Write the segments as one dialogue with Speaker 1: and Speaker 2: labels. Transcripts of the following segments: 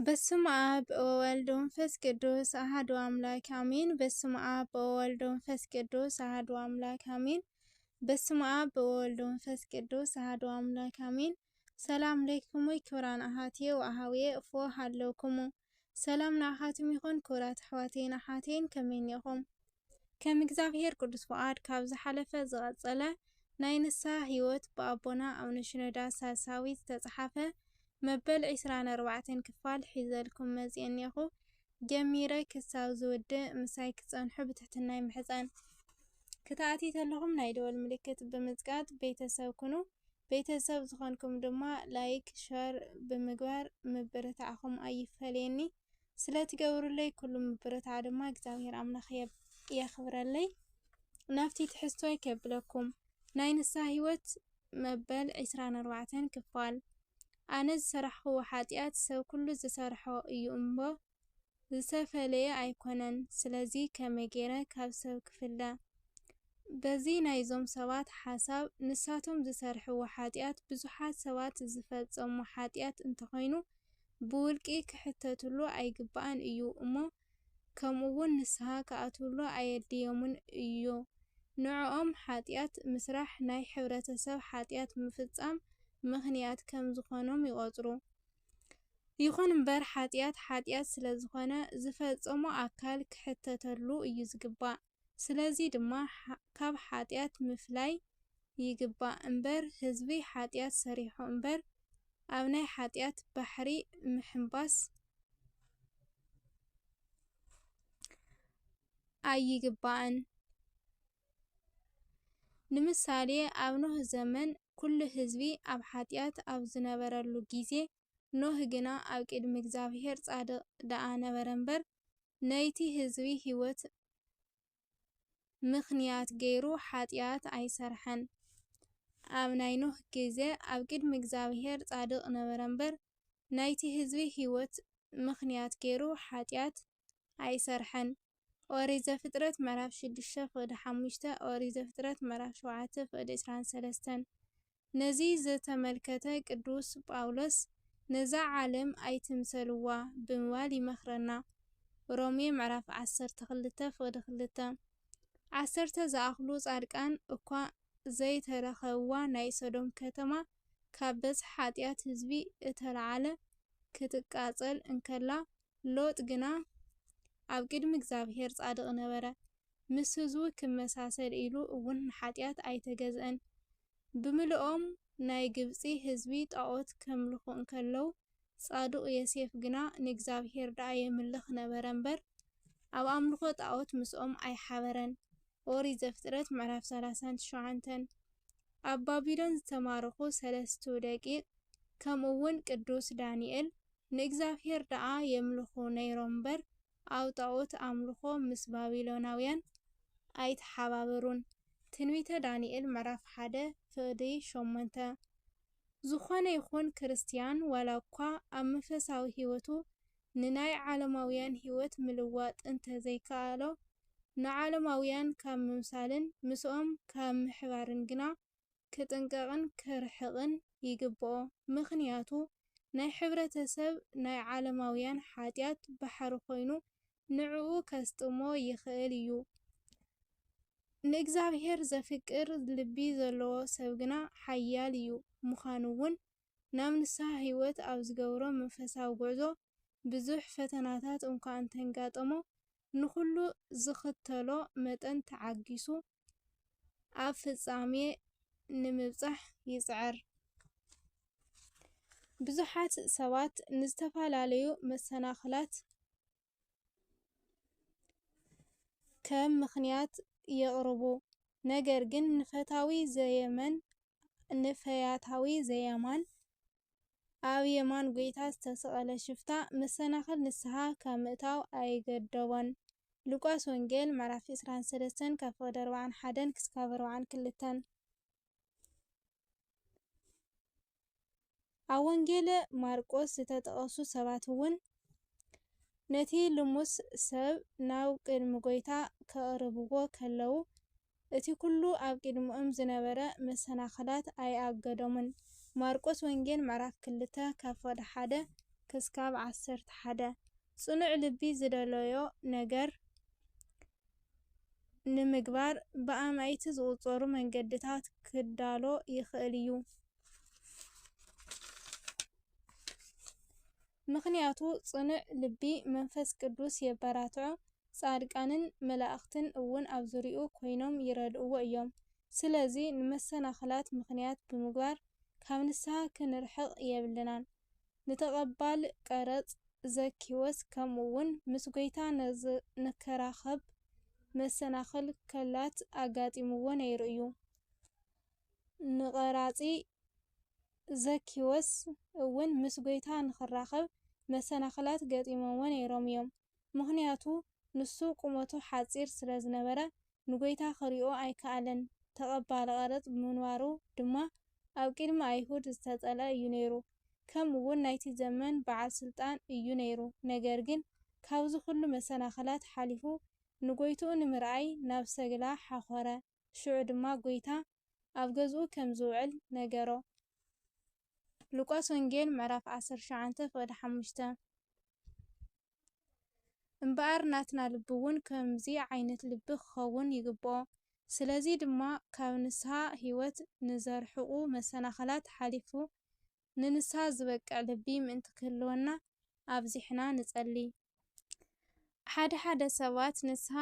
Speaker 1: በስመ አብ ወወልድ ወመንፈስ ቅዱስ አሐዱ አምላክ አሜን። በስመ አብ ወወልድ ወመንፈስ ቅዱስ አሐዱ አምላክ አሜን። በስመ አብ ወወልድ ወመንፈስ ቅዱስ አሐዱ አምላክ አሜን። ሰላም ለይኩሙ ክብራን አሐትየ ወአኀውየ እፎ ሃለውኩሙ ሰላም ንኣኻትም ይኹን ክብራት ኣሕዋተይን ኣሓተይን ከመይ ኢኹም? ከም እግዚአብሔር ቅዱስ ፈቃድ ካብ ዝሓለፈ ዝቐፀለ ናይ ንስሐ ህይወት ብኣቦና ኣቡነ ሽኖዳ ሳልሳዊ ዝተፅሓፈ መበል 24 ክፋል ሒዘልኩም መፅእ እኒኹ ጀሚረ ክሳብ ዝውድእ ምሳይ ክፀንሑ ብትሕትና ይምሕፀን። ክትኣቲ ተለኹም ናይ ደወል ምልክት ብምፅቃጥ ቤተሰብ ኩኑ። ቤተሰብ ዝኾንኩም ድማ ላይክ ሸር ብምግባር ምብርታዕኹም ኣይፈልየኒ። ስለትገብሩለይ ኩሉ ምብርታዕ ድማ እግዚአብሔር ኣምላኽ የኽብረለይ። ናብቲ ትሕዝቶይ ከብለኩም ናይ ንስሐ ህይወት መበል 24 ክፋል ኣነ ዝሰራሕኽዎ ሓጢኣት ሰብ ኩሉ ዝሰርሖ እዩ እሞ ዝተፈለየ ኣይኮነን። ስለዚ ከመይ ገይረ ካብ ሰብ ክፍለ? በዚ ናይዞም ሰባት ሓሳብ ንሳቶም ዝሰርሕዎ ሓጢኣት ብዙሓት ሰባት ዝፈፀሙ ሓጢኣት እንተኾይኑ ብውልቂ ክሕተትሉ ኣይግባእን እዩ እሞ ከምኡውን ንስሐ ክኣትውሉ ኣየድዮምን እዩ። ንዕኦም ሓጢኣት ምስራሕ ናይ ሕብረተሰብ ሓጢኣት ምፍፃም ምኽንያት ከም ዝኾኖም ይቆፅሩ። ይኹን እምበር ሓጢኣት ስለ ዝኾነ ዝፈፀሞ ኣካል ክሕተተሉ እዩ ዝግባእ። ስለዚ ድማ ካብ ሓጢኣት ምፍላይ ይግባእ እምበር ህዝቢ ሓጢኣት ሰሪሑ እምበር ኣብ ናይ ሓጢኣት ባሕሪ ምሕንባስ ኣይግባእን። ንምሳሌ ኣብ ኖህ ዘመን ኩሉ ህዝቢ ኣብ ሓጢኣት ኣብ ዝነበረሉ ግዜ ኖህ ግና ኣብ ቅድሚ እግዚአብሔር ጻድቕ ደኣ ነበረ እምበር ነይቲ ህዝቢ ህይወት ምኽንያት ገይሩ ሓጢኣት ኣይሰርሐን። ኣብ ናይ ኖህ ግዜ ኣብ ቅድሚ እግዚአብሔር ጻድቕ ነበረ እምበር ናይቲ ህዝቢ ህይወት ምኽንያት ገይሩ ሓጢኣት ኣይሰርሐን። ኦሪት ዘፍጥረት ምዕራፍ 6:5 ኦሪት ዘፍጥረት ምዕራፍ 7:23 ነዚ ዝተመልከተ ቅዱስ ጳውሎስ ነዛ ዓለም ኣይትምሰልዋ ብምባል ይመኽረና። ሮሜ ምዕራፍ 12:2 10 ዝኣኽሉ ጻድቃን እኳ ዘይተረኸብዋ ናይ ሶዶም ከተማ ካብ በዝሒ ሓጢኣት ህዝቢ እተለዓለ ክትቃፀል እንከላ ሎጥ ግና ኣብ ቅድሚ እግዚአብሔር ጻድቕ ነበረ። ምስ ህዝቡ ክመሳሰል ኢሉ እውን ንሓጢኣት ኣይተገዝአን። ብምልኦም ናይ ግብፂ ህዝቢ ጣዖት ከምልኹ እንከለዉ ጻድቕ ዮሴፍ ግና ንእግዚአብሔር ደኣ የምልኽ ነበረ እምበር ኣብ ኣምልኾ ጣዖት ምስኦም ኣይሓበረን። ኦሪት ዘፍጥረት ምዕራፍ 37 ኣብ ባቢሎን ዝተማረኹ 3 ደቂቕ ከምኡውን ቅዱስ ዳንኤል ንእግዚአብሔር ደኣ የምልኹ ነይሮም እምበር ኣብ ጣዖት ኣምልኾ ምስ ባቢሎናውያን ኣይተሓባበሩን። ትንቢተ ዳንኤል ምዕራፍ 1:8 ዝኾነ ይኹን ክርስቲያን ዋላ እኳ ኣብ መንፈሳዊ ህይወቱ ንናይ ዓለማውያን ህይወት ምልዋጥ እንተዘይከኣሎ ንዓለማውያን ካብ ምምሳልን ምስኦም ካብ ምሕባርን ግና ክጥንቀቕን ክርሕቕን ይግብኦ። ምኽንያቱ ናይ ሕብረተሰብ ናይ ዓለማውያን ሓጢኣት ባሕሪ ኮይኑ ንዕኡ ከስጥሞ ይኽእል እዩ። ንእግዚአብሔር ዘፍቅር ልቢ ዘለዎ ሰብ ግና ሓያል እዩ ምዃኑ እውን ናብ ንስሐ ህይወት ኣብ ዝገብሮ መንፈሳዊ ጉዕዞ ብዙሕ ፈተናታት እኳ እንተንጋጠሞ ንኹሉ ዝኽተሎ መጠን ተዓጊሱ ኣብ ፍጻሜ ንምብጻሕ ይጽዕር። ብዙሓት ሰባት ንዝተፈላለዩ መሰናኽላት ከም ምኽንያት የቕርቡ። ነገር ግን ንፈያታዊ ዘየማን ኣብ የማን ጐይታ ዝተሰቐለ ሽፍታ መሰናኽል ንስሐ ካብ ምእታው ኣይገደቦን። ሉቃስ ወንጌል ምዕራፍ 23:41-42 ኣብ ወንጌለ ማርቆስ ዝተጠቐሱ ሰባት እውን ነቲ ልሙስ ሰብ ናብ ቅድሚ ጐይታ ከቕርብዎ ከለዉ እቲ ኩሉ ኣብ ቅድሚኦም ዝነበረ መሰናኽላት ኣይኣገዶምን። ማርቆስ ወንጌል ምዕራፍ 2:1 ክስካብ 11 ጽኑዕ ልቢ ዝደለዮ ነገር ንምግባር ብኣማይቲ ዝቁጸሩ መንገድታት ክዳሎ ይኽእል እዩ። ምክንያቱ ጽኑዕ ልቢ መንፈስ ቅዱስ የበራትዖ ጻድቃንን መላእኽትን እውን ኣብ ዙርያኡ ኮይኖም ይረድእዎ እዮም። ስለዚ ንመሰናኽላት ምክንያት ብምግባር ካብ ንስሓ ክንርሕቕ የብልናን። ንተቐባሊ ቀረጽ ዘኪዎስ ከምኡውን ምስ ጐይታ ንከራኸብ መሰናኽል ከላት ኣጋጢምዎ ነይሩ እዩ። ንቐራጺ ዘኪዎስ እውን ምስ ጐይታ ንኽራኸብ መሰናኽላት ገጢሞዎ ነይሮም እዮም። ምክንያቱ ንሱ ቁመቱ ሓጺር ስለ ዝነበረ ንጐይታ ክሪኦ ኣይከኣለን። ተቐባሊ ቀረጽ ብምንባሩ ድማ ኣብ ቅድሚ ኣይሁድ ዝተጸልአ እዩ ነይሩ። ከምኡውን ናይቲ ዘመን በዓል ስልጣን እዩ ነይሩ። ነገር ግን ካብዚ ኩሉ መሰናኽላት ሓሊፉ ንጐይትኡ ንምርኣይ ናብ ሰግላ ሓኾረ። ሽዑ ድማ ጐይታ ኣብ ገዝኡ ከም ዝውዕል ነገሮ። ሉቃስ ወንጌል ምዕራፍ 19:5 እምበኣር ናትና ልቢ እውን ከምዚ ዓይነት ልቢ ክኸውን ይግብኦ። ስለዚ ድማ ካብ ንስሓ ህይወት ንዘርሕቑ መሰናኽላት ሓሊፉ ንንስሓ ዝበቅዕ ልቢ ምእንቲ ክህልወና ኣብዚሕና ንጸሊ። ሓደ ሰባት ንስሓ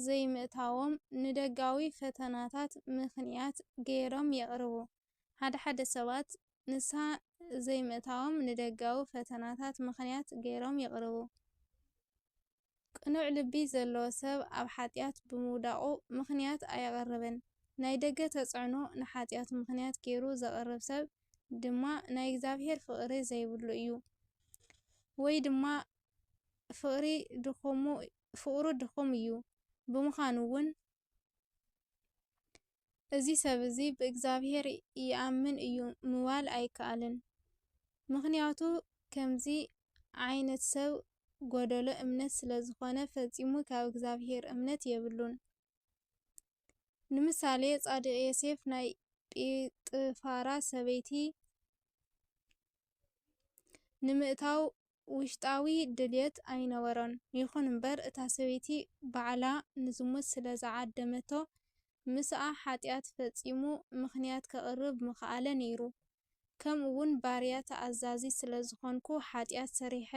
Speaker 1: ዘይምእታዎም ንደጋዊ ፈተናታት ምክንያት ገይሮም የቕርቡ። ሓደ ሰባት ንስሓ ዘይምእታዎም ንደጋዊ ፈተናታት ምክንያት ገይሮም የቕርቡ። ቅኑዕ ልቢ ዘለዎ ሰብ ኣብ ሓጢኣት ብምውዳቑ ምክንያት ኣየቕርብን። ናይ ደገ ተጽዕኖ ንሓጢኣቱ ምክንያት ገይሩ ዘቕርብ ሰብ ድማ ናይ እግዚኣብሔር ፍቕሪ ዘይብሉ እዩ። ወይ ድማ ፍቕሩ ድኹም እዩ። ብምዃኑ እውን እዚ ሰብ እዚ ብእግዚኣብሔር ይኣምን እዩ ምባል ኣይከኣልን። ምክንያቱ ከምዚ ዓይነት ሰብ ጎደሎ እምነት ስለ ዝኾነ ፈጺሙ ካብ እግዚኣብሔር እምነት የብሉን። ንምሳሌ ጻድቕ ዮሴፍ ናይ ጲጥፋራ ሰበይቲ ንምእታው ውሽጣዊ ድልየት ኣይነበሮን። ይኹን እምበር እታ ሰበይቲ ባዕላ ንዝሙት ስለ ዝዓደመቶ ምስኣ ሓጢኣት ፈጺሙ ምክንያት ከቕርብ ምኽኣለ ነይሩ። ከምኡውን ባርያ ተኣዛዚ ስለ ዝኾንኩ ሓጢኣት ሰሪሐ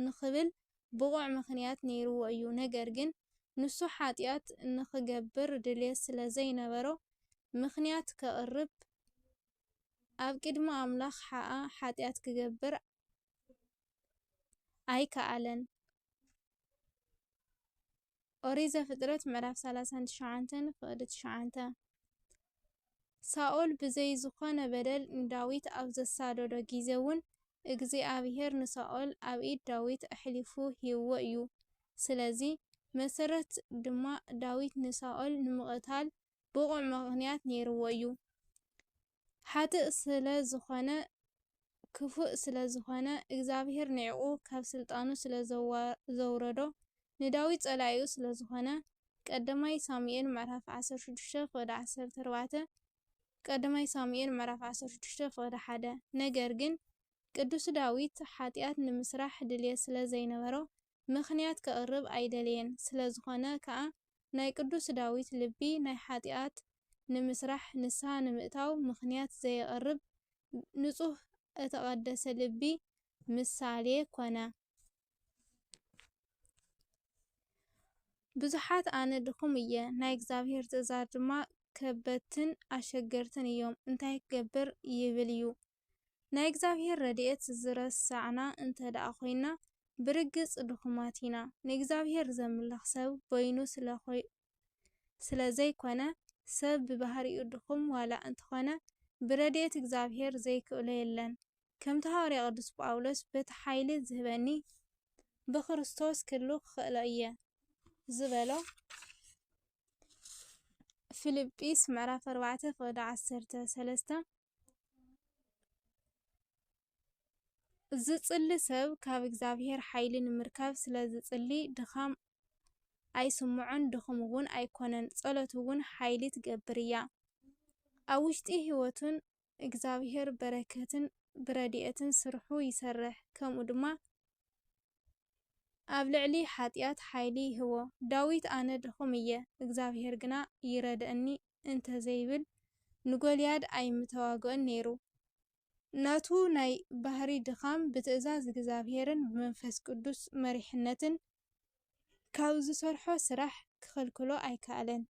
Speaker 1: ንኽብል ብቑዕ ምክንያት ነይርዎ እዩ። ነገር ግን ንሱ ሓጢኣት ንኽገብር ድልየት ስለ ዘይነበሮ ምክንያት ከቕርብ ኣብ ቅድሚ ኣምላኽ ሓጢኣት ክገብር ኣይከኣለን። ኦሪት ዘፍጥረት ምዕራፍ 39:9 ሳኦል ብዘይ ዝኾነ በደል ንዳዊት ኣብ ዘሳደዶ ግዜ እውን እግዚኣብሔር ንሳኦል ኣብ ኢድ ዳዊት ኣሕሊፉ ሂብዎ እዩ። ስለዚ መሰረት ድማ ዳዊት ንሳኦል ንምቕታል ብቑዕ ምክንያት ነይርዎ እዩ። ሓጥእ ስለ ዝኾነ ክፉእ ስለ ዝኾነ እግዚኣብሔር ንዕኡ ካብ ስልጣኑ ስለ ዘውረዶ ንዳዊት ጸላኢኡ ስለ ዝኾነ ቀዳማይ ሳሙኤል ምዕራፍ 16:14 ቀዳማይ ሳሙኤል ምዕራፍ 16:1 ነገር ግን ቅዱስ ዳዊት ሓጢኣት ንምስራሕ ድልየት ስለ ዘይነበሮ ምክንያት ከቕርብ ኣይደለየን። ስለ ዝኾነ ከዓ ናይ ቅዱስ ዳዊት ልቢ ናይ ሓጢኣት ንምስራሕ ንስሓ ንምእታው ምክንያት ዘየቕርብ ንጹህ እተቐደሰ ልቢ ምሳሌ ኮነ። ብዙሓት ኣነ ድኹም እየ፣ ናይ እግዚኣብሔር ትእዛዝ ድማ ከበድትን ኣሸገርትን እዮም፣ እንታይ ክገብር ይብል እዩ። ናይ እግዚአብሔር ረድኤት ዝረሳዕና እንተደኣ ኮይና ብርግጽ ድኹማት ኢና። ንእግዚአብሔር ዘምልኽ ሰብ በይኑ ስለ ዘይኮነ ሰብ ብባህሪኡ ድኹም ዋላ እንተኾነ ብረድኤት እግዚአብሔር ዘይክእሎ የለን። ከምቲ ሐዋርያ ቅዱስ ጳውሎስ በቲ ሓይሊ ዝህበኒ ብክርስቶስ ክህሉ ክኽእሎ እየ ዝበሎ ፊልጵስ ምዕራፍ 4:13 ዝጽሊ ሰብ ካብ እግዚአብሔር ሓይሊ ንምርካብ ስለ ዝጽሊ ድኻም ኣይስምዖን፣ ድኹም እውን ኣይኮነን። ጸሎት እውን ሓይሊ ትገብር እያ። ኣብ ውሽጢ ህይወቱን እግዚአብሔር በረከትን براديئتن سرحو يسرح كم ودما أبلعلي حاتيات حيلي هو داويت أنا دخمية إجزافير جنا يرد أني أنت زيبل نقول ياد أي متواجئ نيرو ناتو ناي بحري دخام بتأزاز إجزافيرن بمنفس قدوس مريحنتن كاوز سرحو سرح كخلكلو أي كالن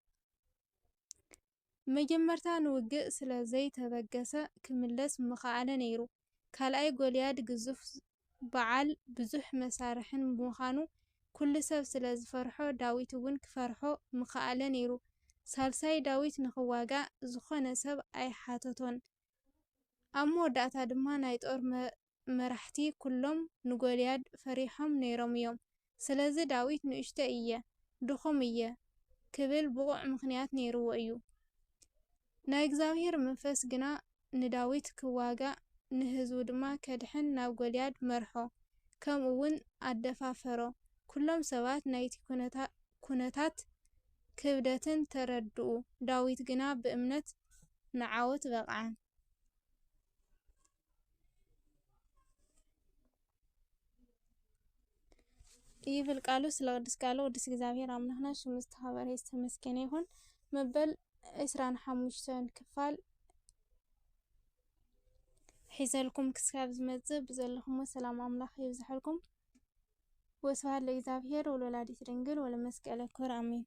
Speaker 1: مجمرتان وجئ سلا زي تبقسا كملس مخاعنا نيرو كالاي قولياد جزوف بعال بزح مسارحن بمخانو كل سب سلا زفرحو داويت ون كفرحو مخاعنا نيرو سالساي داويت نخواقا زخونا سب أي حاتتون أمو داتا دما نايتور مرحتي كلهم نقولياد فريحهم نيروم يوم سلازي داويت نشتئية دخمية كبل بقع مخنيات نيرو أيو ናይ እግዚአብሔር መንፈስ ግና ንዳዊት ክዋጋ ንህዝቡ ድማ ከድሕን ናብ ጎልያድ መርሖ ከምኡ እውን ኣደፋፈሮ ኩሎም ሰባት ናይቲ ኩነታት ክብደትን ተረድኡ ዳዊት ግና ብእምነት ንዓወት በቕዓ ይብል ቃሉ ስለ ቅዱስ ቃሉ ቅዱስ እግዚአብሔር አምላክና ሽሙ ዝተኸበረ ዝተመስገነ ይሁን መበል 25 ክፋል ሒዘልኩም ክስካብ ዝመጽእ ብዘለኹም ሰላም አምላኽ ይብዛሕልኩም ወስብሐት ለእግዚአብሔር ወለወላዲቱ ድንግል ወለመስቀለ ክቡር አሜን።